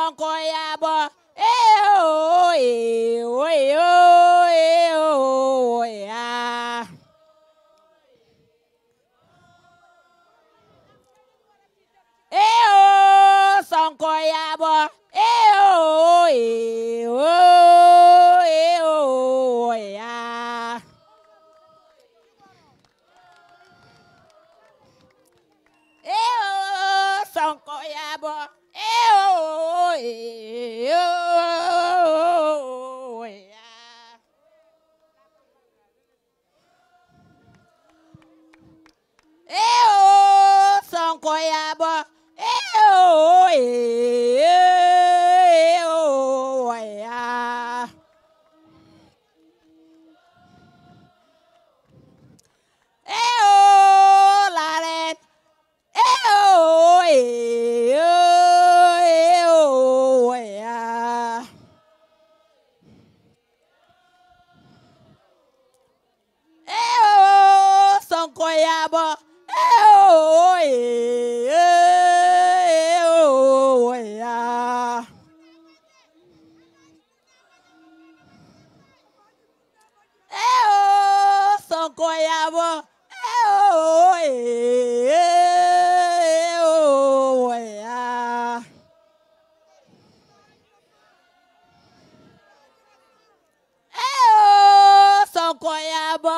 Sonko yabo oh ya Sonko yabo ya Sonko yabo ya Sonko yabo ya Laren Sonko yabo Sonko yabo Sonko yabo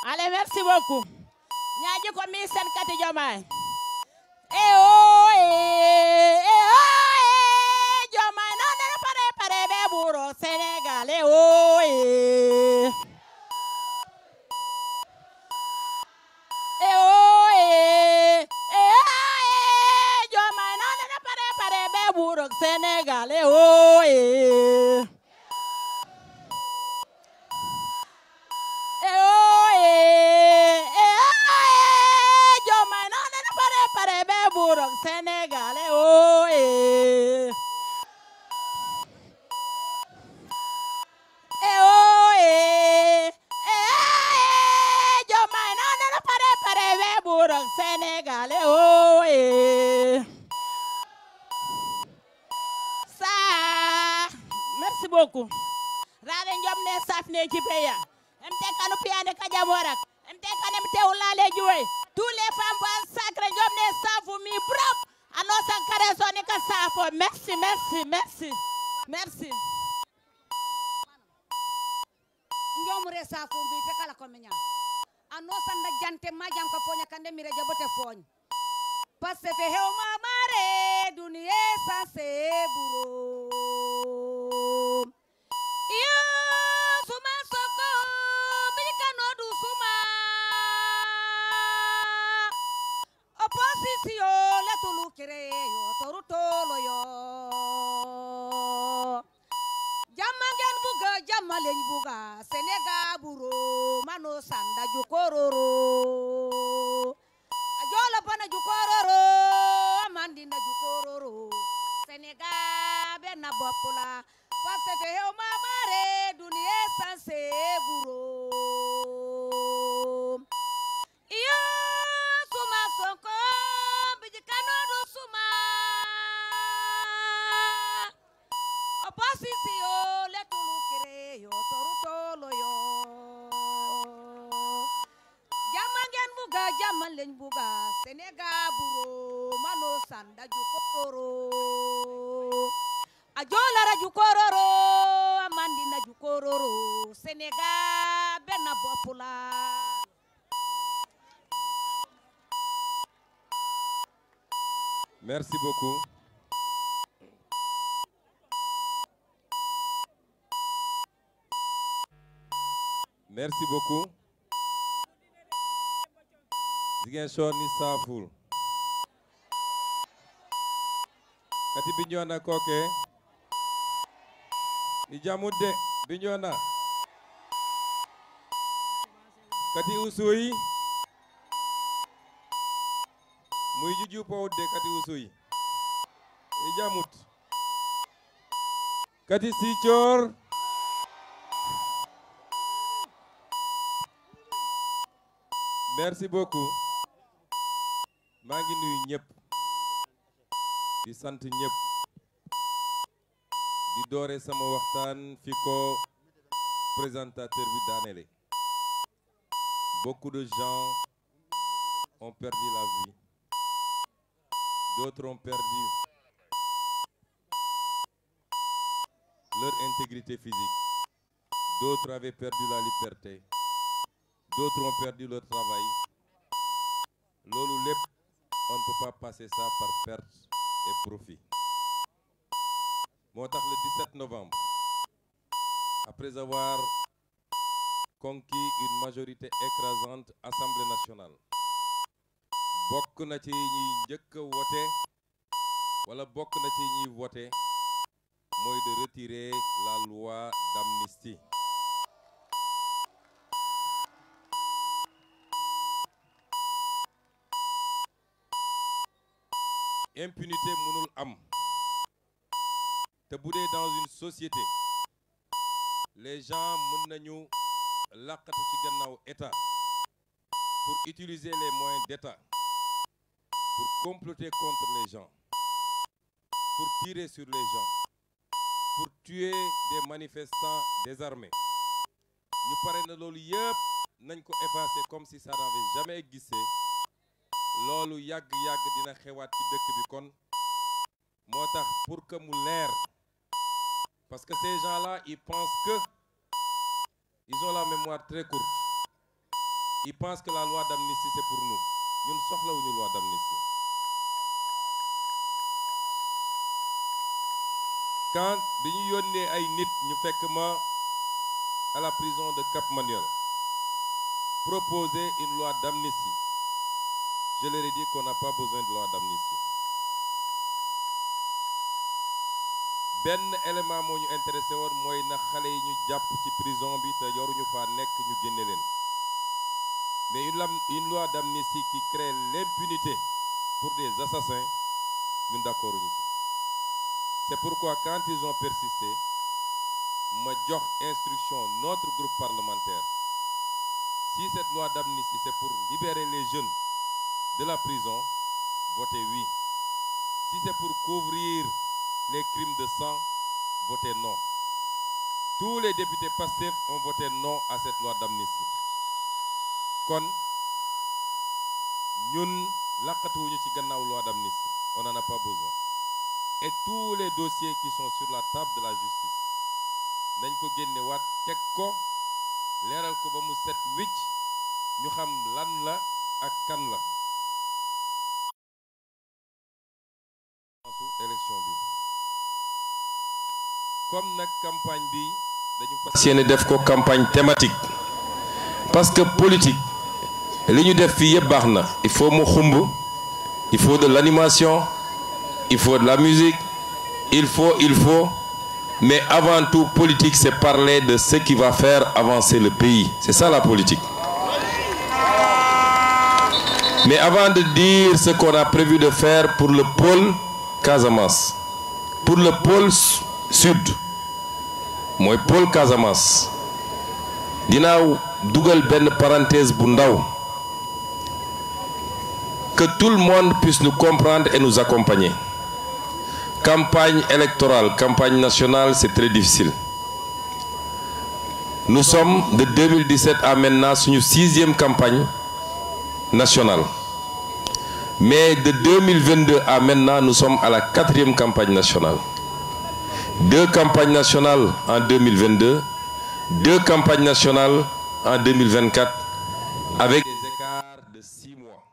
Allez, merci beaucoup. Ñaaji ko mi sen kati Diomaye. Diomaye non dana pare be buro Sénégal Diomaye non dana pare be buro Sénégal Diomaye non dana pare be buro Sénégal Diomaye non dana pare be buro Sénégal ça merci beaucoup rade njom ne safne ci peya mte kanu piane kajaborak mte kanem teulale juwe tous les femmes ban sacré njom ne safu mi brop ano sankare soni ka safo merci njomure safu mbi pe kala ko menya ano sanda jante majam ko fonya kande mi reja bote fony passe fe hew mamare duniye sanse buro iyo suma soko bikano du suma opposition le tulu kire yo torutolo yo Jamagen buga jamalen buga Senegal buro mano sanda jukororo ajola pana jukororo amandinda jukororo Senegal bena bopula passe fe hew mamare dunie sanse buro iyo suma soko bijikano do suma opposition le tulu kire yo torutolo yo jamangen buga jamalen buga Senegal buro mano sanda jukororo ajola ra jukororo amandina jukororo Senegal bena bopula Merci beaucoup. Merci beaucoup. Ziguinchor ni Saful. Kati Bignona koke. Ni jamude Bignona. Kati Oussouye. Muy juju powde kati Oussouye. Ni jamut. Kati Sichor. merci beaucoup maa ngi nuyu ñëpp di sant ñëpp di doore sama waxtaan fi ko présentateur bi daanele. Beaucoup de gens ont perdu la vie, d'autres ont perdu leur intégrité physique, d'autres avaient perdu la liberté, d'autres ont perdu leur travail. Loolu lépp, on ne peut pas passer ça par perte et profit. Moo tax le 17 novembre, après avoir conquis une majorité écrasante Assemblée nationale, bokk na ci ñi njëkk a voté wala bokk na ci ñi voté mooy de retirer la loi d'amnistie. Impunité mënul am te bu dee dans une société les gens mën nañu làqatu ci gannaaw état pour utiliser les moyens d'état pour comploter contre les gens, pour tirer sur les gens, pour tuer des manifestants désarmés. Ñu pare na loolu yëpp nañ ko effacer comme si ça n'avait jamais existé. Loolu yàgg-yàgg dina xewaat ci dëkk bi kon moo tax pour que mu leer, parce que ces gens-là ils pensent que ils ont la mémoire très courte. Ils pensent que la loi d'amnistie c'est pour nous. Ñun soxlawuñu loi d'amnistie. Quand bi ñu yónnee ay nit ñu fekk ma à la prison de Cap Manuel proposer une loi d'amnistie, je leur ai dit qu'on n'a pas besoin de loi d'amnistie. Benn élément moo ñu intéressé woon mooy na xale yi ñu jàpp ci prison bi te yoruñu faa nekk ñu génne leen. Mais une loi d'amnistie qui crée l'impunité pour des assassins, ñun d'accord ñu ci. C'est pourquoi quand ils ont persisté, ma jox instruction notre groupe parlementaire. Si cette loi d'amnistie c'est pour libérer les jeunes de la prison, votez oui. Si c'est pour couvrir les crimes de sang, votez non. Tous les députés Pastef ont voté non à cette loi d'amnistie. Kon ñun laqatuwuñu ci gannaaw loi d'amnistie, on n'en a pas besoin. Et tous les dossiers qui sont sur la table de la justice nañ ko génne waat teg ko leeral ko ba mu set wicc ñu xam lan la ak kan la. Élection bi comme nag campagne bi dañu fas yéene def ko campagne thématique parce que politique li ñu def fii yëpp baax na. Il faut mu xumb, il faut de l'animation, il faut de la musique, il faut, mais avant tout politique c'est parler de ce qui va faire avancer le pays. C'est ça la politique. Mais avant de dire ce qu'on a prévu de faire pour le pôle Casamance, pour le pôle sud mooy pôle Casamance, dinaa dugal benn parenthèse bu ndaw, que tout le monde puisse nous comprendre et nous accompagner. Campagne électorale, campagne nationale, c'est très difficile. Nous sommes de 2017 à maintenant suñu 6e campagne nationale. Mais de 2022 à maintenant, nous sommes à la 4e campagne nationale. 2 campagnes nationales en 2022, 2 campagnes nationales en 2024, avec des écarts de 6 mois.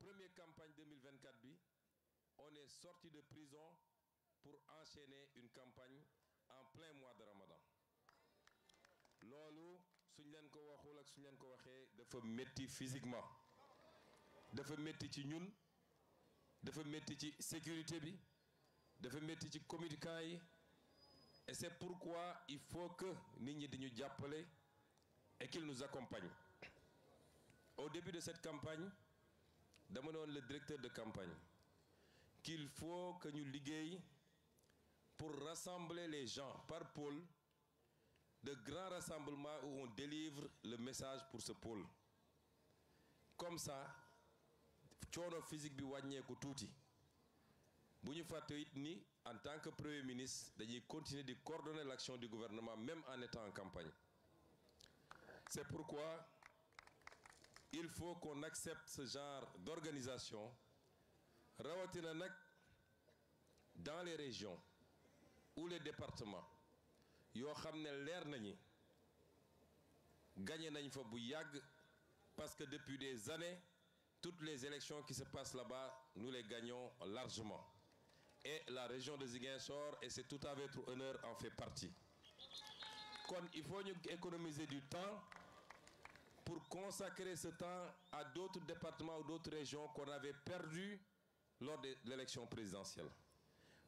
Première campagne 2024, on est sorti de prison pour enchaîner une campagne en plein mois de Ramadan. Loolu suñ leen ko waxul ak suñ leen ko waxee dafa métti physiquement. Dafa métti ci ñun, dafa métti ci sécurité bi, dafa métti ci communicants yi, et c'est pourquoi il faut que nit ñi di ñu jàppale et qu'ils nous accompagnent. Au début de cette campagne dama ne woon le directeur de campagne qu'il faut que ñu liggéey pour rassembler les gens par pôle, de grands rassemblements où on délivre le message pour ce pôle. comme ça coono physique bi wàññeeku tuuti bu ñu fàtte it ni en tant que premier ministre dañuy continuer de coordonner l'action du gouvernement même en étant en campagne. C'est pourquoi il faut qu'on accepte ce genre d'organisation rawatina nag dans les régions ou les départements yoo xam ne leer nañu gagné nañ fa bu yàgg parce que depuis des années toutes les élections qui se passent là-bas nous les gagnons largement et la région de Ziguinchor et c'est tout à votre honneur en fait partie kon il faut ñu économiser du temps pour consacrer ce temps à d'autres départements ou d'autres régions qu'on avait perdu lors de l'élection présidentielle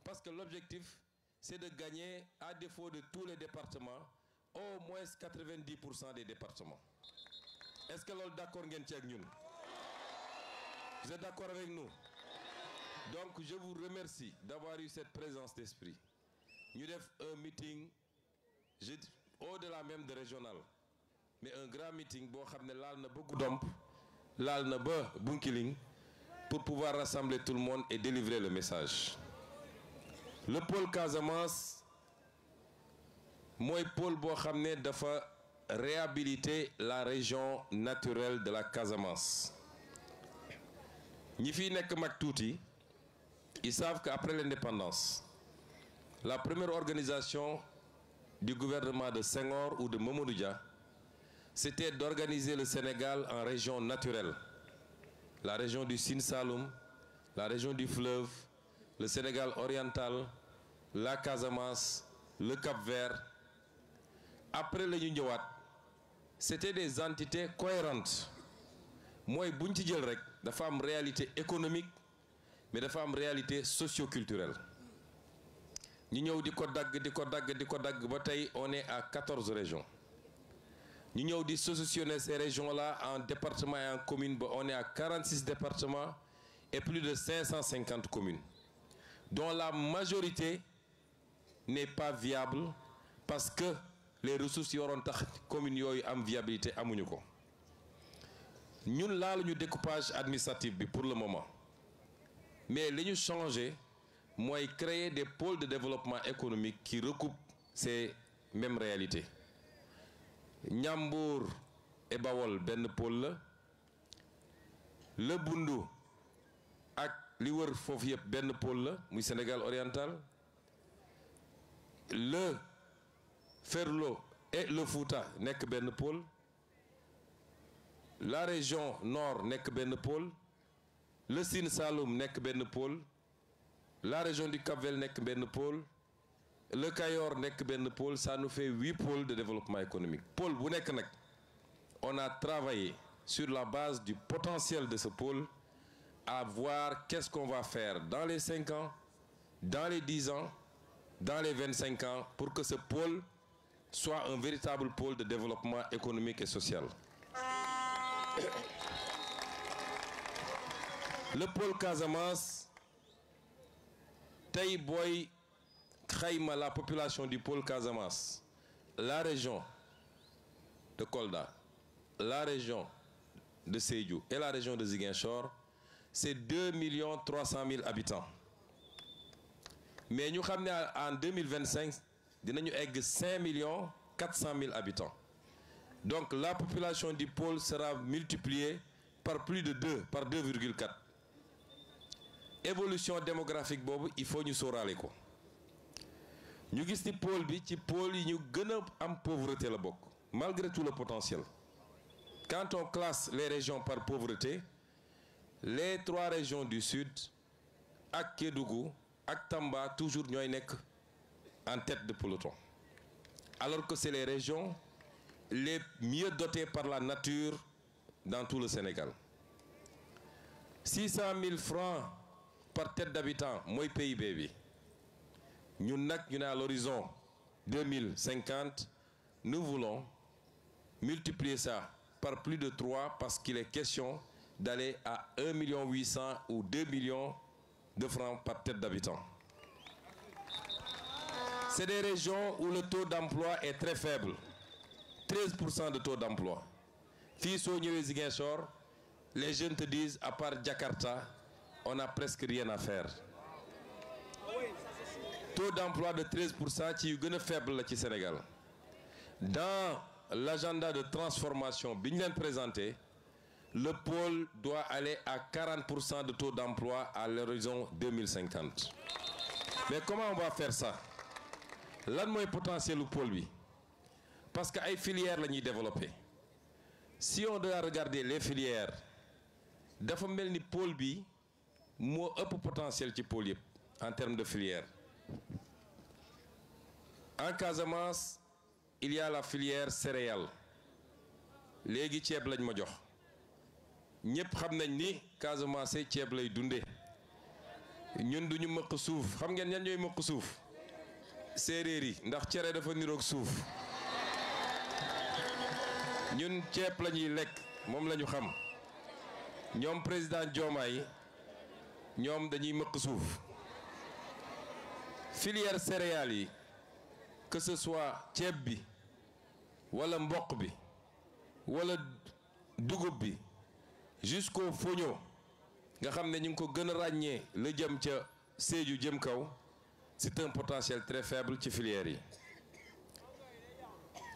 parce que l'objectif c'est de gagner à défaut de tous les départements au moins 90% des départements. Est-ce que loolu d'accord ngeen ci ak ñun? Vous êtes d'accord avec nous? Donc je vous remercie d'avoir eu cette présence d'esprit. Ñu def un meeting au-delà même de régional mais un grand meeting boo xam ne laal na ba Goudomp laal na ba Bunkiling pour pouvoir rassembler tout le monde et délivrer le message. Le pôle Casamance mooy pôle boo xam ne dafa réhabiliter la région naturelle de la Casamance ñi fi nekk mag tuuti ils savent qu'après l'indépendance la première organisation du gouvernement de Senghor ou de Mamadou Dia c'était d'organiser le Sénégal en régions naturelles la région du Sine Saloum la région du fleuve le Sénégal oriental la Casamance le Cap-Vert après la ñu ñëwaat c'était des entités cohérentes mooy buñ ci jël rek dafa am réalité économique mais dafa am réalité socio-culturelle ñu ñëw di ko dagg ba tey on est à 14 régions ñu ñëw di sauctionner ces régions-là en départements et en communes ba on est à 46 départements et plus de 550 communes dont la majorité n'est pas viable parce que les ressources yi waroon tax communes yooyu am viabilité amuñu ko ñun laaluñu découpage administratif bi pour le moment mais li ñu changé mooy créer des pôles de développement économique qui recoupent ces mêmes réalités Ñambour et Bawol benn pôle la Bundu ak li wër foofu yëpp benn pôle la muy Sénégal oriental le Ferlo et le Fouta nekk benn pôle la région nord nekk benn pôle le Sine Saloum nekk benn pôle la région du Cap-Vert nekk benn pôle le Cayor nekk benn pôle ça nous fait 8 pôles de développement économique pôle bu nekk nag on a travaillé sur la base du potentiel de ce pôle à voir qu'est-ce qu'on va faire dans les 5 ans dans les 10 ans dans les 25 ans pour que ce pôle soit un véritable pôle de développement économique et social. Le pôle Casamance tey booy xayma la population du pôle Casamance la région de Kolda la région de Sédhiou et la région de Ziguinchor c'est 2 300 000 habitants mais ñu xam ne en 2025 dinañu egg 5 400 000 habitants donc la population du pôle sera multipliée par plus de 2 par 2,4 évolution démographique boobu il faut ñu sóoraale ko ñu gis ni pôle bi ci pôle yi ñu gën a am pauvreté la bokk malgré tout le potentiel quand on classe les régions par pauvreté les 3 régions du sud ak Kédougou ak Tamba toujours ñooy nekk en tête de peloton alors que c'est les régions les mieux dotées par la nature dans tout le Sénégal 600 000 francs par tête d'habitant mooy PIB bi ñun nag ñu ne à l'horizon 2050 nous voulons multiplier ça par plus de 3 parce qu'il est question d'aller à 1 800 000 ou 2 millions de francs par tête d'habitant. C'est des régions où le taux d'emploi est très faible 13% de taux d'emploi fii soo ñëwee Ziguinchor les jeunes te disent à part Jakarta, on n'a presque rien à faire. Taux d'emploi de 13% ci yu gën a faible la ci Sénégal. Dans l'agenda de transformation bi ñu leen présenté, le pôle doit aller à 40% de taux d'emploi à l'horizon 2050. Mais comment on va faire ça? Lan mooy potentiel lu pôle bi? Parce que ay filières la ñuy développer. Si on doit regarder les filières, dafa mel ni pôle bi moo ëpp potentiel ci pôle yëpp en termes de filières. En Casamance, il y a la filière céréales. Léegi ceeb lañ ma jox. Ñëpp xam nañ ni Casamance ceeb lay dunde. Ñun duñu mëq suuf. Xam ngeen ñan ñooy mëq suuf? Séeréer yi, ndax cere dafa niroog suuf. Ñun ceeb la ñuy lekk, moom la ñu xam. Ñoom président Diomaye ñoom dañuy mëq suuf. Filière céréales yi, que ce soit ceeb bi wala mboq bi wala dugub bi jusqu'au foño nga xam ne ñu ngi ko gën a ràññee la jëm ca Sédhiou jëm kaw, c'est un potentiel très faible ci filières yi.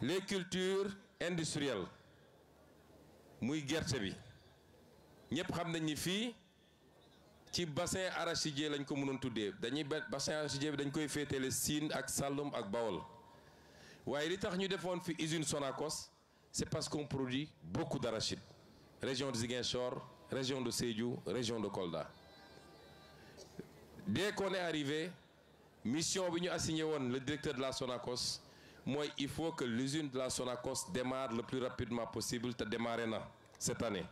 Les cultures industrielles muy gerte bi ñëpp xam nañ ni fii ci bassin arachidier lañ ko mënoon tuddee dañuy bassin arachidier bi dañ koy féetale Sine ak Saloum ak Bawol waaye li tax ñu defoon fi usine Sonacos c'est parce qu'on produit beaucoup d'arachide. Région de Ziguinchor, région de Sédhiou, région de Kolda. Dès qu'on est arrivé, mission bi ñu assigné woon le directeur de la Sonacos mooy il faut que l'usine de la Sonacos démarre le plus rapidement possible te démarré na cette année.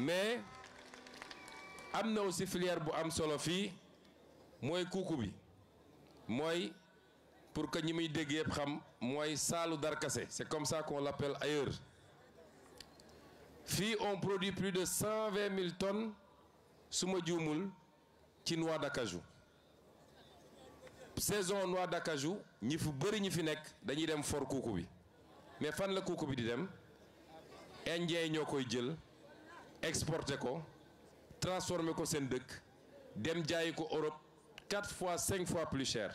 Mais am na aussi filière bu am solo fii mooy kuuku bi mooy pour que ñi muy dégg yëpp xam mooy saalu darkase, c'est comme ça qu'on l'appelle ailleurs. Fii on produit plus de 120 000 tonnes su ma juumul ci noix d'acajou. Saison noix d'acajou ñi fu bëri ñi fi nekk dañuy dem for kuuku bi mais fan la kuuku bi di dem? Indien ñoo koy jël exporter ko transformer ko seen dëkk dem jaayi ko Europe 4 fois 5 fois plus cher.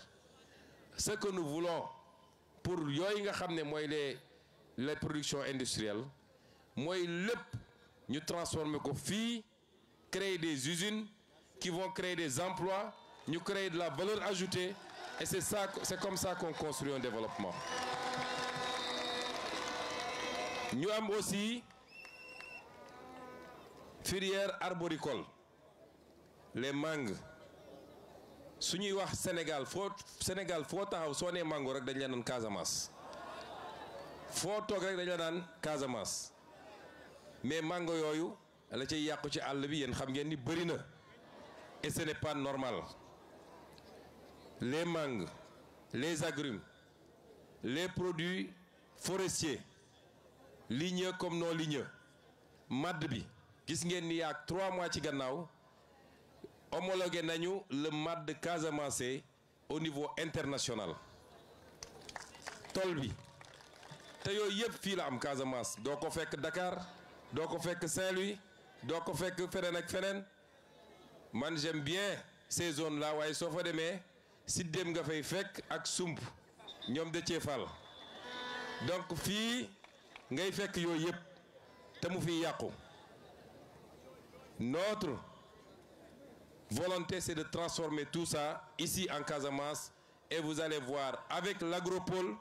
Ce que nous voulons pour yooyu nga xam ne mooy les productions industrielles mooy lépp ñu transformer ko fii, créer des usines qui vont créer des emplois, ñu créer de la valeur ajoutée et c'est comme ça qu'on construit un développement. Ñu am aussi filière arboricole, les mangues. su ñuy wax Sénégal foo taxaw soo nee mango rek dañ la naan Casamance foo toog rek dañ la naan Casamance mais mango yooyu la cay yàqu ci àll bi yéen xam ngeen ni bëri na et ce n'est pas normal. Les mangues, les agrumes, les produits forestiers ligneux comme non ligneux madd bi gis ngeen ni yaa 3 mois ci gannaaw homologué nañu le madd Casamance au niveau international. Tool bi te yooyu yëpp fii la am Casamance doo ko fekk Dakar doo ko fekk Saint-Louis doo ko fekk feneen ak feneen. Man j'aime bien ces zones là waaye soo fa demee si dem nga fay fekk ak sump ñoom de ceefal donc fii ngay fekk yooyu yëpp te mu fi yàqu. Notre volonté c'est de transformer tout ça ici en Casamance et vous allez voir avec l'agropole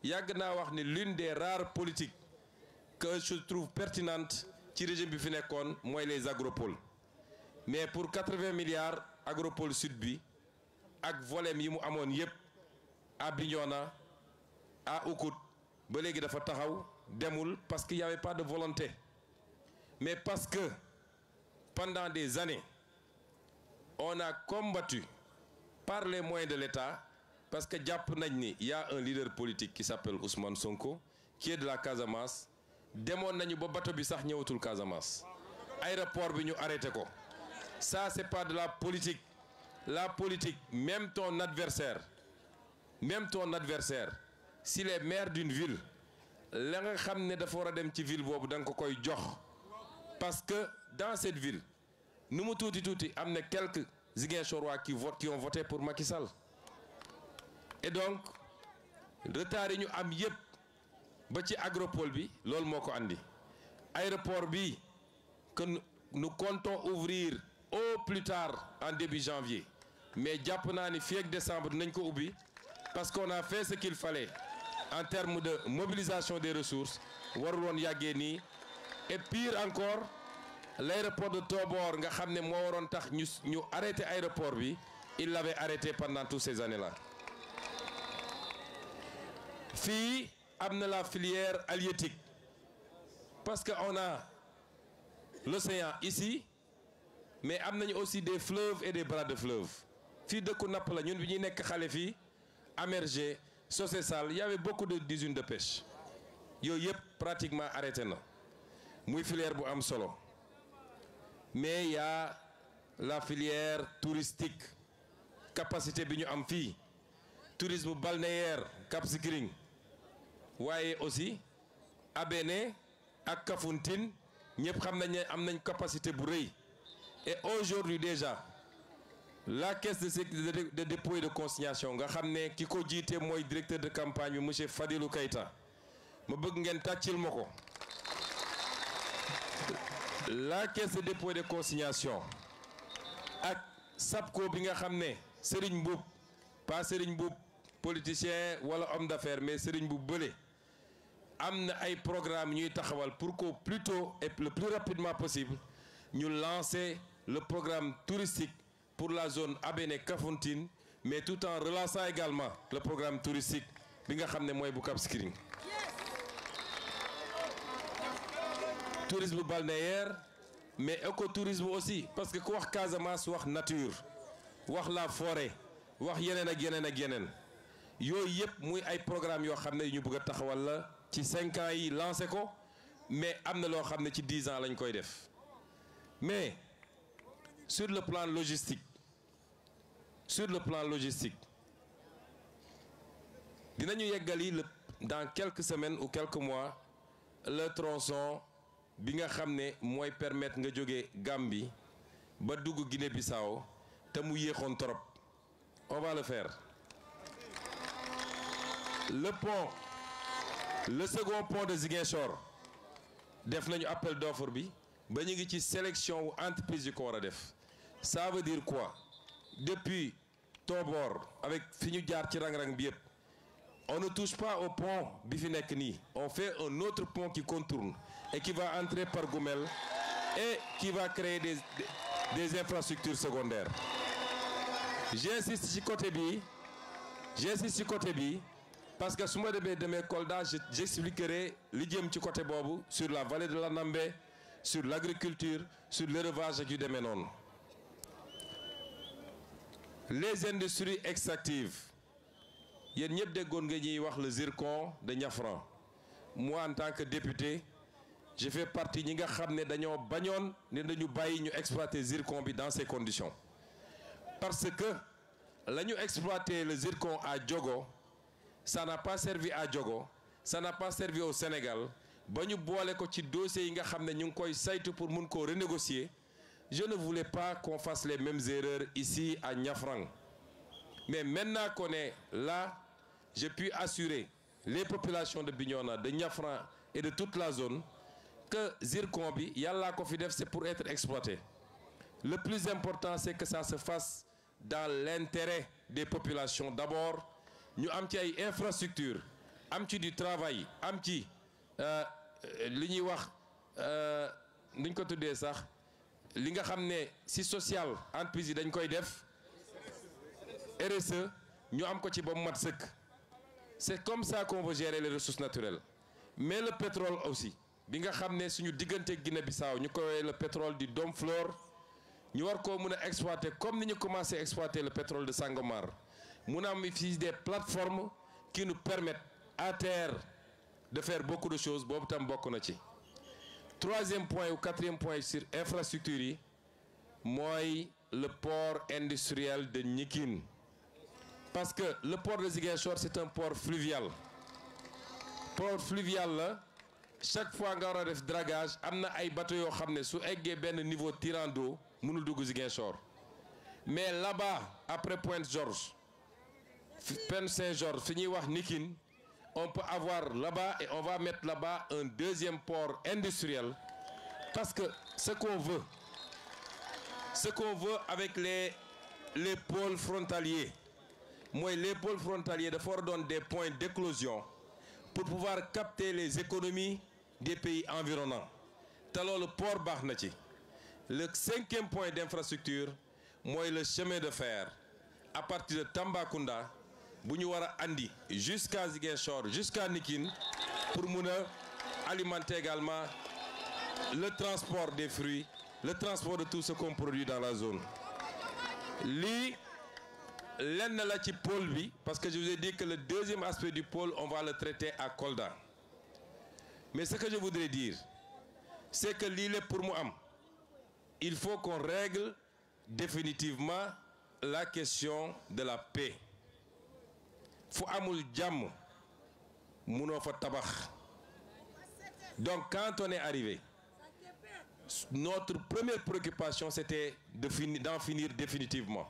yàgg naa wax ni l'une des rares politiques que je trouve pertinente ci régime bi fi nekkoon mooy les agropoles. Mais pour 80 milliards agropole sud bi ak volem yi mu amoon yépp à Bignona à Oukout ba léegi dafa taxaw demul parce qu'il y avait pas de volonté mais parce que pendant des années on a combattu par les moyens de l'État parce que jàpp nañ ni y a un leader politique qui s'appelle Ousmane Sonko qui est de la Casamance demoon nañu ba bateau bi sax ñëwatul Casamance aéroport bi ñu arrêté ko. Ça c'est pas de la politique. La politique, même ton adversaire, s'il est maire d'une ville, la nga xam ne dafa war a dem ci ville boobu da nga ko koy jox parce que dans cette ville nu mu tuuti am na quelques Ziguinchorois qui ont voté pour Macky Sall et donc retard yi ñu am yépp ba ci agropole bi loolu moo ko andi aéroport bi que nous comptons ouvrir au plus tard en début janvier mais jàpp naa ni fii ak décembre dinañ ko ubbi parce qu'on a fait ce qu'il fallait en termes de mobilisation des ressources warul woon yàggee nii et pire encore l'aéroport de Tobor nga xam ne moo waroon tax ñu arrêté aéroport bi il l'avait arrêté pendant toutes ces années-là fii am na la filière halieutique parce que on a l'océan ici mais am nañu aussi des fleuves et des bras de fleuves fii dëkku napp la ñun bi ñuy nekk xale fii Amergé Socé-Sall y avait beaucoup d'usines de pêche yooyu yëpp pratiquement arrêté na muy filière bu am solo mais y a la filière touristique capacité bi ñu am fii tourisme balnéaire Cap Skirring waaye aussi Abéné ak Kafountine ñëpp xam nañ ne am nañ capacité bu rëy et aujourd'hui déjà la caisse de dépôt et de consignation nga xam ne ki ko jiite mooy directeur de campagne bi monsieur Fadilou Keita ma bëgg ngeen tàccil ma ko la caisse de dépôt et de consignation ak SAPCO bi nga xam ne Serigne Mboup pas Serigne Mboup politicien wala homme d'affaires mais Serigne Mboup bële am na ay programme ñuy taxawal pour que plus tôt et le plus rapidement possible ñu lancer le programme touristique pour la zone Abéné Kafountine mais tout en relançant également le programme touristique bi nga xam ne mooy bu Cap Skirring tourisme balnéaire mais écotourisme aussi parce que ku wax Casamance wax nature wax la forêt wax yeneen ak yeneen ak yeneen yooyu yëpp muy ay programme yoo xam ne ñu bëgg a taxawal la ci 5 ans yi lancé ko mais am na loo xam ne ci 10 ans lañ koy def mais sur le plan logistique dinañu yeggali dans quelques semaines ou quelques mois le tronçon bi nga xam ne mooy permettre nga jóge Gambie ba dugg Guinée-Bissau te mu yéexoon trop on va le faire le second pont de Ziguinchor def nañu appel d'offre bi ba ñu ngi ci sélection wu entreprise yi ko war a def ça veut dire quoi depuis Tobor avec fi ñu jaar ci rang-rang bi yëpp on ne touche pas au pont bi fi nekk nii on fait un autre pont qui contourne et qui va entrer par Goumel et qui va créer des infrastructures secondaires j'insiste ci côté bi parce que su ma demee Kolda j'expliquerai li jëm ci côté boobu sur la vallée de l'Anambé sur l'agriculture sur l'élevage ak yu demee noonu les industries extractives yéen ñëpp déggoon nga ñuy wax le zircon de Niafran moi en tant que député je fais partie ñi nga xam ne dañoo bañoon ne dañu bàyyi ñu exploiter zircon bi dans ces conditions parce que la ñu exploiter le zircon à Diogo ça n'a pas servi à Diogo ça n'a pas servi au Sénégal ba ñu boole ko ci dossiers yi nga xam ne ñu ngi koy saytu pour mun koo renégocier je ne voulais pas qu'on fasse les mêmes erreurs ici à Niafran mais maintenant qu'on est là j'ai pu assurer les populations de Bignona de Niafran et de toute la zone que zircon bi yàllaa ko fi def c'est pour être exploité le plus important c'est que ça se fasse dans l'intérêt des populations d'abord ñu am ci ay infrastructures am ci du travail am ci li ñuy wax nuñ ko tuddee sax li nga xam ne si social entreprise yi dañ koy def RSE ñu am ko ci ba mu mat sëkk c'est comme ça qu'on veut gérer les ressources naturelles mais le pétrole aussi bi nga xam ne suñu diggante Guinée-Bissau ñu koy le pétrole du Domflor ñu war koo mën a exploiter comme ni ñu commencé exploiter le pétrole de Sangomar mun a am fii des plateformes qui nous permettent à terre de faire beaucoup de choses boobu tam bokk na ci troisième point ou quatrième point sur infrastructure yi mooy le port industriel de Gnikin parce que le port de Ziguinchor c'est un port fluvial port fluvial la chaque fois nga war a def dragage am na ay bateau yoo xam ne su eggee benn niveau tirant d'eau mënul dugg Ziguinchor mais là-bas après Pointe-Georges Pointe Saint-Georges fi ñuy wax Nikine on peut avoir là-bas et on va mettre là-bas un deuxième port industriel parce que ce qu'on veut avec les pôles frontaliers mooy les pôles frontaliers dafa war a doon des points d'éclosion pour pouvoir capter les économies des pays environnants te loolu port baax na ci. Le 5e point d'infrastructure mooy le chemin de fer à partir de Tambacounda bu ñu war a andi jusqu'à Ziguinchor jusqu'à Nikine pour mun a alimenter également le transport des fruits, le transport de tout ce qu'on produit dans la zone. Lii lenn la ci pôle bi parce que je vous ai dit que le deuxième aspect du pôle on va le traiter à Kolda. Mais ce que je voudrais dire c'est que lii lépp pour mu am il faut qu'on règle définitivement la question de la paix. Fu amul jàmm munoo fa tabax. Donc quand on est arrivé notre première préoccupation c'était d'en finir définitivement.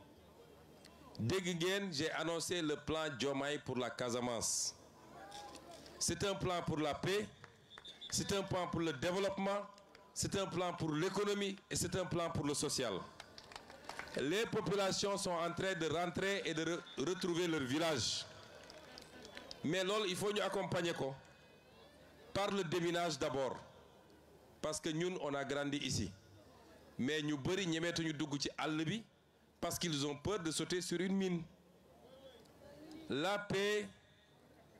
Dégg ngeen j'ai annoncé le plan Diomaye pour la Casamance. C'est un plan pour la paix, c'est un plan pour le développement, c'est un plan pour l'économie et c'est un plan pour le social. Les populations sont en train de rentrer et de retrouver leur village. Mais loolu il faut ñu accompagner ko par le déminage d'abord parce que ñun on a grandi ici mais ñu bëri ñemeetuñu dugg ci àll bi parce qu'ils ont peur de sauter sur une mine. La paix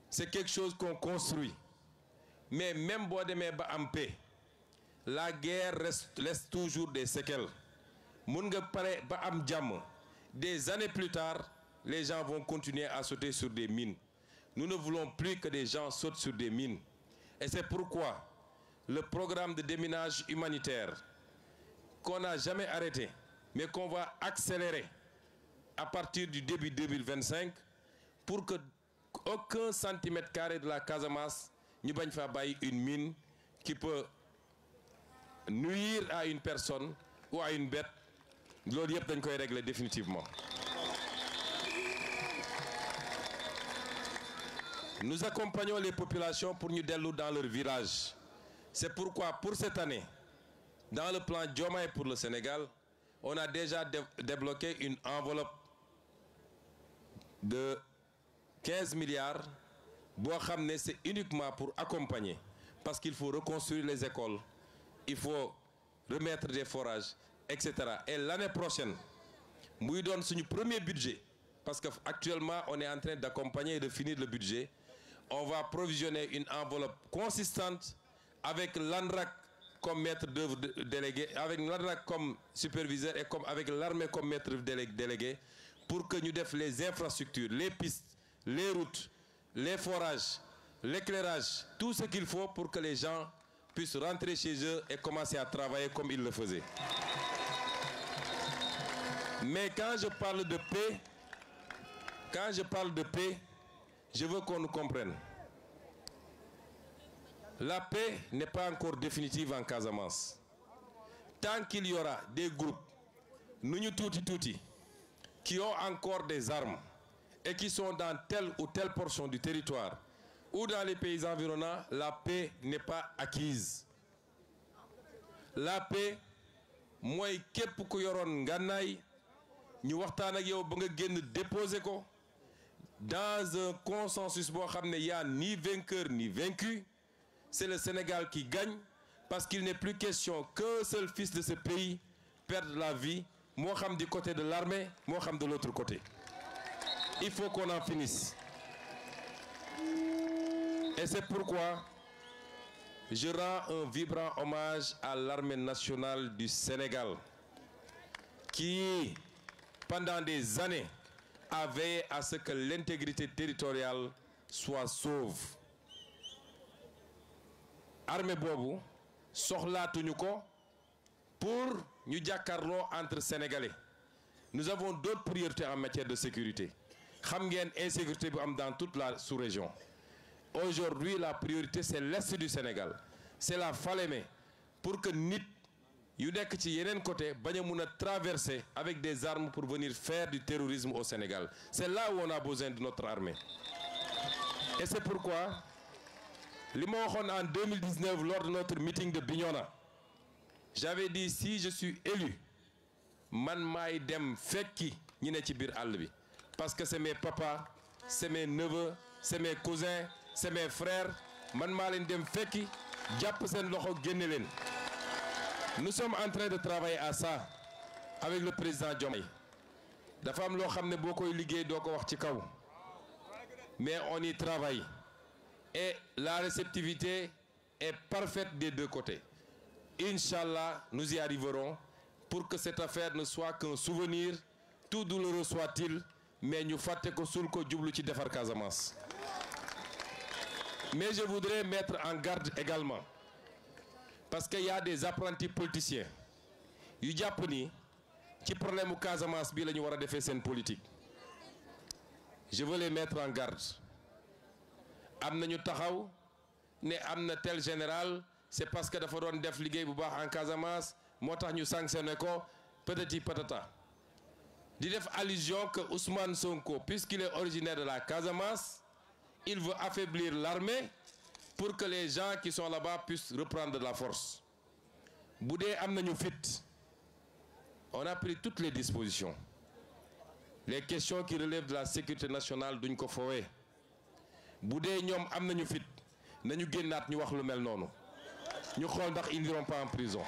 c'est quelque chose qu'on construit mais même boo demee ba am paix la guerre laisse toujours des séquelles. Mun nga pare ba am jàmm des années plus tard les gens vont continuer à sauter sur des mines. Nous ne voulons plus que des gens sautent sur des mines et c'est pourquoi le programme de déminage humanitaire qu'on n'a jamais arrêté mais qu'on va accélérer à partir du début 2025 pour que aucun centimètre carré de la Casamance ñu bañ fa bàyyi une mine qui peut nuire à une personne ou à une bête. Loolu yëpp dañ koy régler définitivement. Nous accompagnons les populations pour ñu dellu dans leur village. C'est pourquoi pour cette année dans le plan Diomaye pour le Sénégal on a déjà débloqué une enveloppe de 15 milliards boo xam ne c'est uniquement pour accompagner parce qu'il faut reconstruire les écoles, il faut remettre des forages, etc. Et l'année prochaine muy doon suñu premier budget parce que actuellement on est en train d'accompagner et de finir le budget. On va provisionner une enveloppe consistante avec l'ANRAC comme maître d'œuvre délégué, avec l'ANRAC comme superviseur et comme avec l'armée comme maître délégué pour que ñu def les infrastructures, les pistes, les routes, les forages, l'éclairage, tout ce qu'il faut pour que les gens puissent rentrer chez eux et commencer à travailler comme ils le faisaient. Mais quand je parle de paix, je veux qu'on nous comprenne. La paix n'est pas encore définitive en Casamance. Tant qu'il y aura des groupes, nous tuuti, qui ont encore des armes et qui sont dans telle ou telle portion du territoire ou dans les pays environnants, la paix n'est pas acquise. La paix, mooy képp ku yoroon ngànnaay ñu waxtaan ak yow ba nga génn déposer ko dans un consensus boo xam ne y a ni vainqueur ni vaincu. C'est le Sénégal qui gagne parce qu'il n'est plus question qu'un seul fils de ce pays perde la vie, moo xam du côté de l'armée, moo xam de l'autre côté. Il faut qu'on en finisse. Et c'est pourquoi je rends un vibrant hommage à l'armée nationale du Sénégal qui, pendant des années, a veillé à ce que l'intégrité territoriale soit sauve. Armée boobu soxlaatuñu ko pour ñu jàkkaarloo entre Sénégalais. Nous avons d'autres priorités en matière de sécurité. Xam ngeen insécurité bu am dans toute la sous-région. aujourd'hui la priorité c'est l'est du Sénégal, c'est la Falémé, pour que nit yu nekk ci yeneen côté bañ a mun a traverser avec des armes pour venir faire du terrorisme au Sénégal. C'est là où on a besoin de notre armée. Et c'est pourquoi li ma waxoon en 2019 lors de notre meeting de Bignona, j'avais dit si je suis élu man maay dem fekki ñi ne ci biir àll bi, parce que c'est mes papas, c'est mes neveux, c'est mes cousins, c'est mes frères, man maa leen dem fekki jàpp seen loxo génne leen. Nous sommes en train de travailler à ça avec le président Diomaye. dafa am loo xam ne boo koy liggéey doo ko wax ci kaw, mais on y travaille et la réceptivité est parfaite des deux côtés. Inch'Allah, nous y arriverons pour que cette affaire ne soit qu'un souvenir, tout douloureux soit-il, mais ñu fàtte ko sul ko jublu ci defar Casamance. Mais je voudrais mettre en garde également, parce qu'il y a des apprentis politiciens yu jàpp ni ci problème mu Casamance bi la ñu war a defee seen politique. Je veux les mettre en garde. am na ñu taxaw ne am na tel général c'est parce que dafa doon def liggéey bu baax en Casamance moo tax ñu sanctionné ko patati patata. di def allusion que Ousmane Sonko, puisqu'il est originaire de la Casamance, il veut affaiblir l'armée pour que les gens qui sont là-bas puissent reprendre de la force. bu dee am nañu fit, on a pris toutes les dispositions. Les questions qui relèvent de la sécurité nationale duñ ko foowee. bu dee ñoom am nañu fit nañu génnaat ñu wax lu mel noonu ñu xool ndax ils n'iront pas en prison.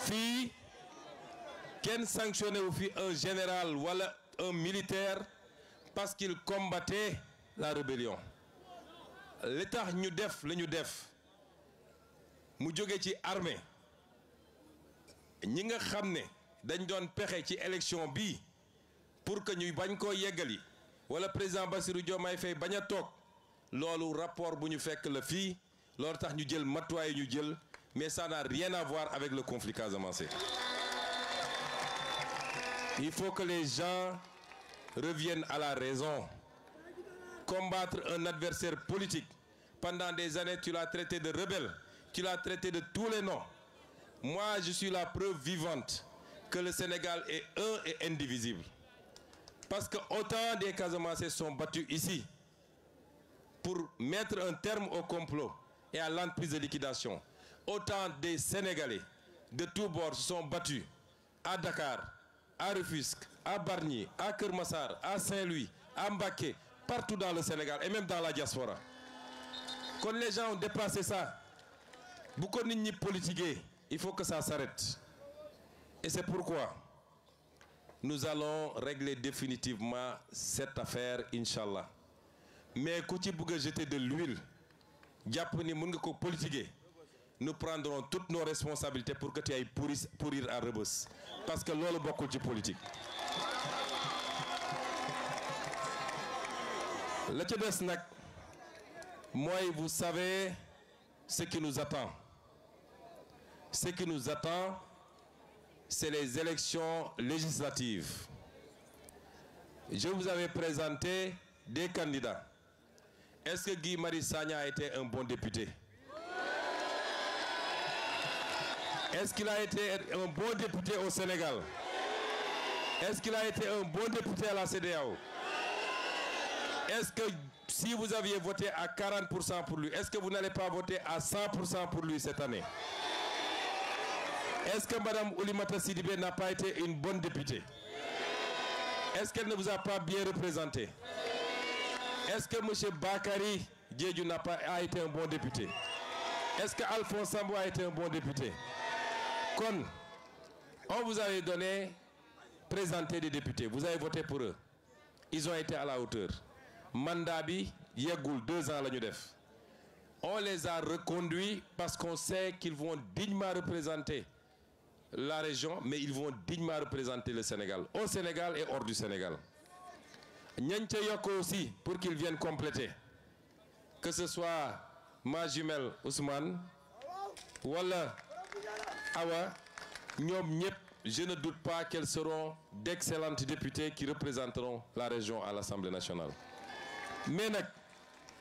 fii kenn sanctionné wu fi un général wala un militaire parce qu'il combattait la rébellion. li tax ñu def la ñu def mu jóge ci armée ñi nga xam ne dañ doon pexe ci élection bii pour que ñuy bañ koo yeggali wala président Bassirou Diomaye Faye bañ a toog, loolu rapport bu ñu fekk la fii, loolu tax ñu jël matuwaay ñu jël, mais ça n'a rien à voir avec le conflit casamançais. Il faut que les gens reviennent à la raison. Combattre un adversaire politique, pendant des années tu l'as traité de rebelle, tu l'as traité de tous les noms. Moi je suis la preuve vivante que le Sénégal est un et indivisible. Parce que autant des Casamançais sont battus ici pour mettre un terme au complot et à l'entreprise de liquidation, autant des Sénégalais de tous bords se sont battus à Dakar, à Rufisque, à Bargny, à Keur Massar, à Saint-Louis, à Mbacké, partout dans le Sénégal et même dans la diaspora. Quand les gens ont dépassé ça, beaucoup de gens politiqués, il faut que ça s'arrête. Et c'est pourquoi nous allons régler définitivement cette affaire, Inch'Allah. Mais quand tu veux jeter de l'huile, nous prendrons toutes nos responsabilités pour que tu ailles pourrir à Rebeuss. Parce que c'est beaucoup de politique. Le Tchèdesnak, moi, vous savez ce qui nous attend. Ce qui nous attend, c'est les élections législatives. Je vous avais présenté des candidats. Est-ce que Guy Marius Sagna a été un bon député? Est-ce qu'il a été un bon député au Sénégal? Est-ce qu'il a été un bon député à la CEDEAO? Est-ce que si vous aviez voté à 40% pour lui, est-ce que vous n'allez pas voter à 100% pour lui cette année? Est-ce que Mme Oulimata Sidibé n'a pas été une bonne députée? Est-ce qu'elle ne vous a pas bien représenté? Est-ce que M. Bakary Diédhiou n'a pas été un bon député? Est-ce que Alphonse Sambou a été un bon député? Quand on vous avait présenté des députés, vous avez voté pour eux. Ils ont été à la hauteur. Mandabi, Yegoul, 2 ans la ñu def. On les a reconduits parce qu'on sait qu'ils vont dignement représenter la région, mais ils vont dignement représenter le Sénégal, au Sénégal et hors du Sénégal. Nyanche Yoko aussi, pour qu'ils viennent compléter. Que ce soit ma jumelle Ousmane, Walla, Awa, ñoom ñëpp je ne doute pas qu'elles seront d'excellentes députées qui représenteront la région à l'Assemblée nationale. Mais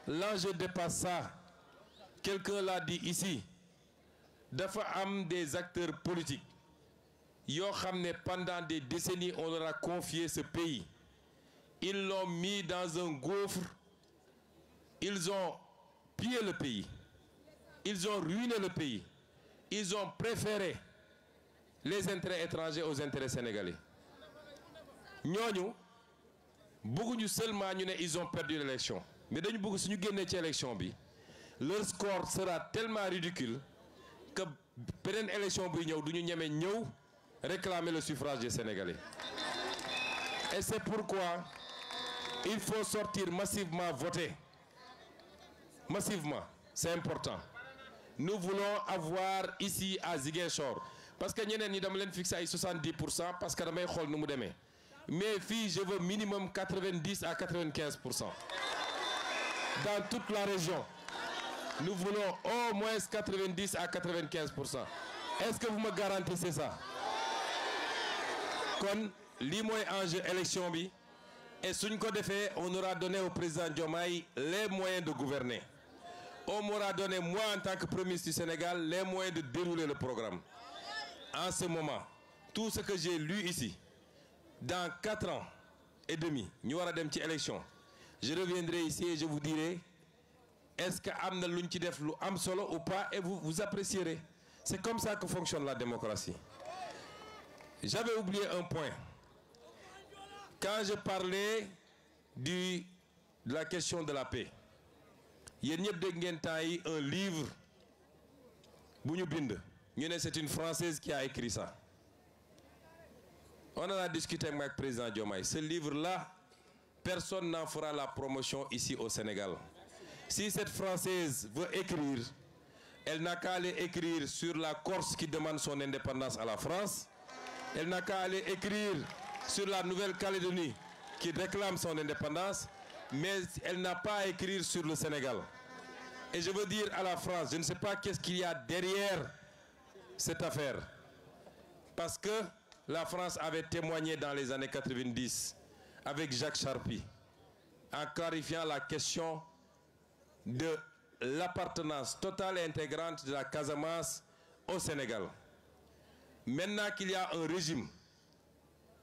l'enjeu dépasse ça. Quelqu'un l'a dit ici. Dafa am des acteurs politiques. Yo xamné pendant des décennies on leur a confié ce pays. Ils l'ont mis dans un gouffre. Ils ont pillé le pays. Ils ont ruiné le pays. Ils ont préféré les intérêts étrangers aux intérêts sénégalais. Ñooñu bëgguñu seulement ñu né ils ont perdu l'élection. Mais dañu bëgg suñu génné ci élection bi. Leur score sera tellement ridicule que beneen élection buy ñëw duñu ñeme ñëw réclamer le suffrage des Sénégalais. Et c'est pourquoi il faut sortir massivement voter. Massivement, c'est important. Nous voulons avoir ici à Ziguinchor, parce que ñeneen ñi dama leen fixé ay 70% parce que damay xool nu mu demee. Mais fii je veux minimum 90 à 95%. Dans toute la région. Nous voulons au moins 90 à 95%. Est-ce que vous me garantissez ça? Kon li moy enjeu élection bi et suñ ko défé on aura donné au président Diomaye les moyens de gouverner. On m'aura donné moi en tant que Premier ministre du Sénégal les moyens de dérouler le programme. En ce moment, tout ce que j'ai lu ici, dans 4 ans et demi, ñu wara dem ci élection. Je reviendrai ici et je vous dirai est-ce que amna luñ ci def lu am solo ou pas et vous apprécierez. C'est comme ça que fonctionne la démocratie. J'avais oublié un point. Quand je parlais de la question de la paix, yéen ñëpp dégg ngeen temps yi un livre bu ñu bind. Ñu ne c'est une Française qui a écrit ça. On en a discuté avec le président Diomaye. Ce livre-là, personne n'en fera la promotion ici au Sénégal. Si cette Française veut écrire, elle n'a qu'à aller écrire sur la Corse qui demande son indépendance à la France. Elle n'a qu'à aller écrire sur la Nouvelle-Calédonie qui réclame son indépendance. Mais elle n'a pas à écrire sur le Sénégal. Et je veux dire à la France, je ne sais pas qu'est-ce qu'il y a derrière cette affaire. Parce que la France avait témoigné dans les années 90 avec Jacques Charpy en clarifiant la question de l'appartenance totale et intégrante de la Casamance au Sénégal. Maintenant qu'il y a un régime,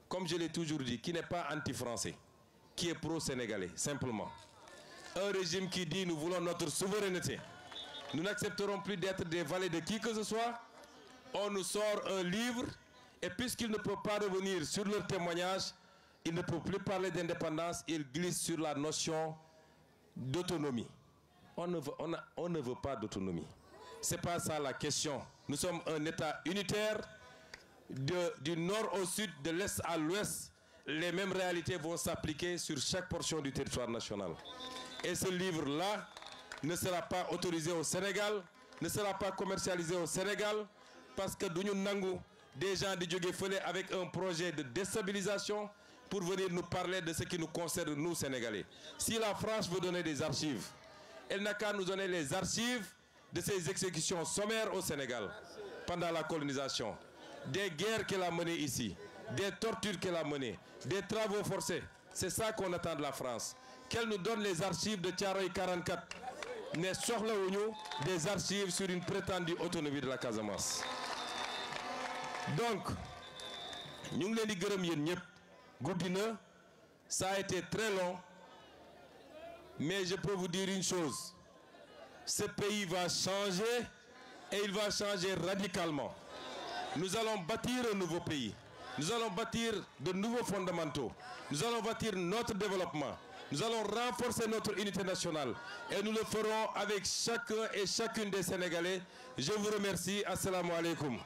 comme je l'ai toujours dit, qui n'est pas anti-français, qui est pro-sénégalais, simplement. Un régime qui dit nous voulons notre souveraineté. Nous n'accepterons plus d'être des valets de qui que ce soit. On nous sort un livre et puisqu'ils ne peuvent pas revenir sur leur témoignage, ils ne peuvent plus parler d'indépendance, ils glissent sur la notion d'autonomie. On ne veut pas d'autonomie. Ce n'est pas ça la question. Nous sommes un État unitaire, du nord au sud, de l'est à l'ouest. Les mêmes réalités vont s'appliquer sur chaque portion du territoire national. Et ce livre-là ne sera pas autorisé au Sénégal, ne sera pas commercialisé au Sénégal, parce que nous avons des gens de Djogé avec un projet de déstabilisation pour venir nous parler de ce qui nous concerne, nous, Sénégalais. Si la France veut donner des archives, elle n'a qu'à nous donner les archives de ces exécutions sommaires au Sénégal pendant la colonisation, des guerres qu'elle a menées ici, des tortures qu'elle a menées, des travaux forcés. C'est ça qu'on attend de la France. Qu'elle nous donne les archives de Thiaroye 44, mais surtout des archives sur une prétendue autonomie de la Casamance. Donc, nous ça a été très long, mais je peux vous dire une chose. Ce pays va changer et il va changer radicalement. Nous allons bâtir un nouveau pays. Nous allons bâtir de nouveaux fondamentaux. Nous allons bâtir notre développement. Nous allons renforcer notre unité nationale. Et nous le ferons avec chacun et chacune des Sénégalais. Je vous remercie. Assalamu alaikum.